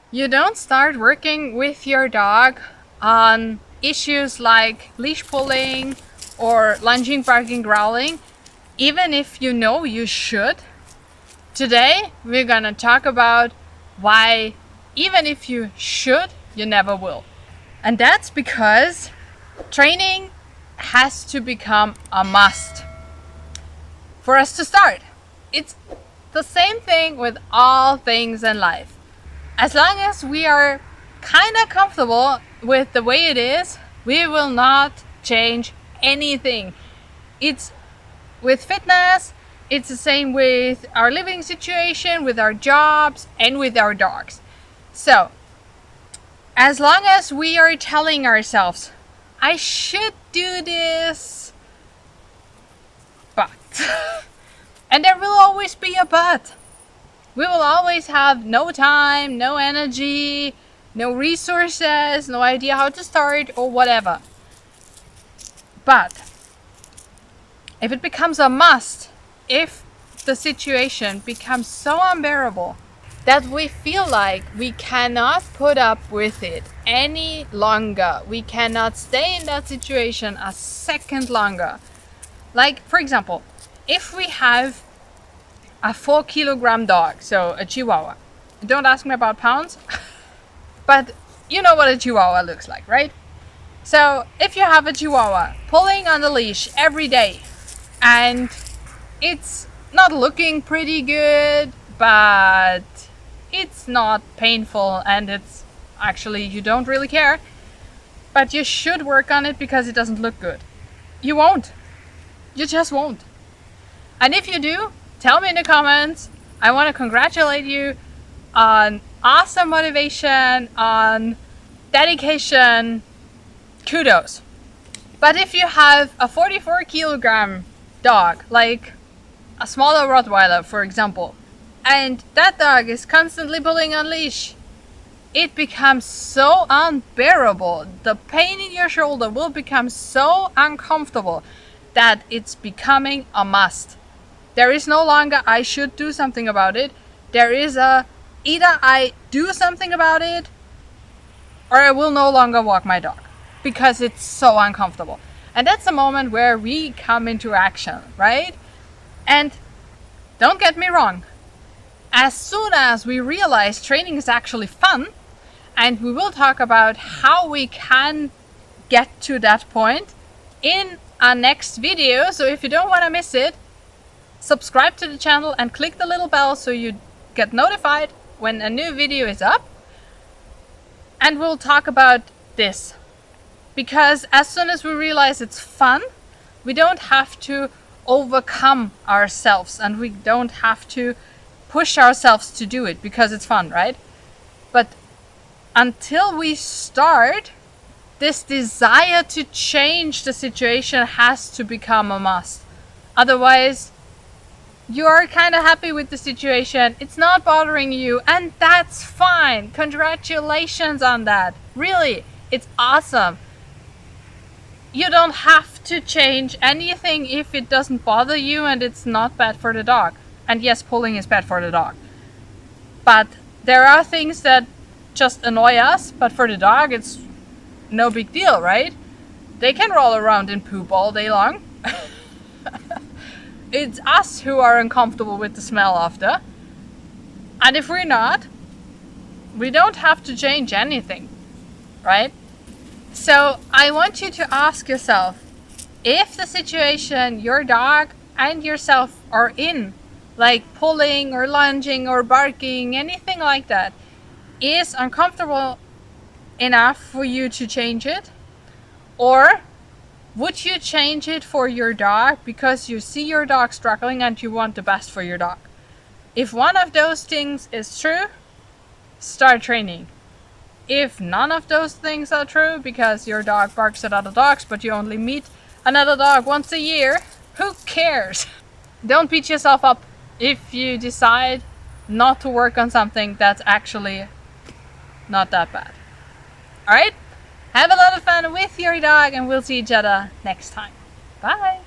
You don't start working with your dog on issues like leash pulling or lunging, barking, growling, even if you know you should. Today, we're gonna talk about why, even if you should, you never will. And that's because training has to become a must for us to start. It's the same thing with all things in life. As long as we are kind of comfortable with the way it is, we will not change anything. It's with fitness, it's the same with our living situation, with our jobs, and with our dogs. So, as long as we are telling ourselves, I should do this, but, and there will always be a but. We will always have no time, no energy, no resources, no idea how to start or whatever. But if it becomes a must, if the situation becomes so unbearable that we feel like we cannot put up with it any longer, we cannot stay in that situation a second longer. Like, for example, if we have a 4-kilogram dog, so a Chihuahua. Don't ask me about pounds, but you know what a Chihuahua looks like, right? So if you have a Chihuahua pulling on the leash every day and it's not looking pretty good, but it's not painful and it's actually, you don't really care, but you should work on it because it doesn't look good. You won't. You just won't. And if you do, tell me in the comments. I want to congratulate you on awesome motivation, on dedication. Kudos. But if you have a 44-kilogram dog, like a smaller Rottweiler, for example, and that dog is constantly pulling on leash, it becomes so unbearable. The pain in your shoulder will become so uncomfortable that it's becoming a must. There is no longer I should do something about it. There is either I do something about it or I will no longer walk my dog because it's so uncomfortable. And that's the moment where we come into action, right? And don't get me wrong. As soon as we realize training is actually fun, and we will talk about how we can get to that point in our next video. So if you don't want to miss it, subscribe to the channel and click the little bell so you get notified when a new video is up. And we'll talk about this. Because as soon as we realize it's fun, we don't have to overcome ourselves and we don't have to push ourselves to do it because it's fun, right? But until we start, this desire to change the situation has to become a must. Otherwise, you're kind of happy with the situation, it's not bothering you, and that's fine. Congratulations on that. Really, it's awesome. You don't have to change anything if it doesn't bother you and it's not bad for the dog. And yes, pulling is bad for the dog. But there are things that just annoy us, but for the dog it's no big deal, right? They can roll around in poop all day long. It's us who are uncomfortable with the smell after. And if we're not, we don't have to change anything, right? So I want you to ask yourself, if the situation your dog and yourself are in, like pulling or lunging or barking, anything like that, is uncomfortable enough for you to change it? Or would you change it for your dog because you see your dog struggling and you want the best for your dog? If one of those things is true, start training. If none of those things are true, because your dog barks at other dogs but you only meet another dog once a year, who cares? Don't beat yourself up if you decide not to work on something that's actually not that bad. Alright? Have a lot of fun with your dog and we'll see each other next time. Bye!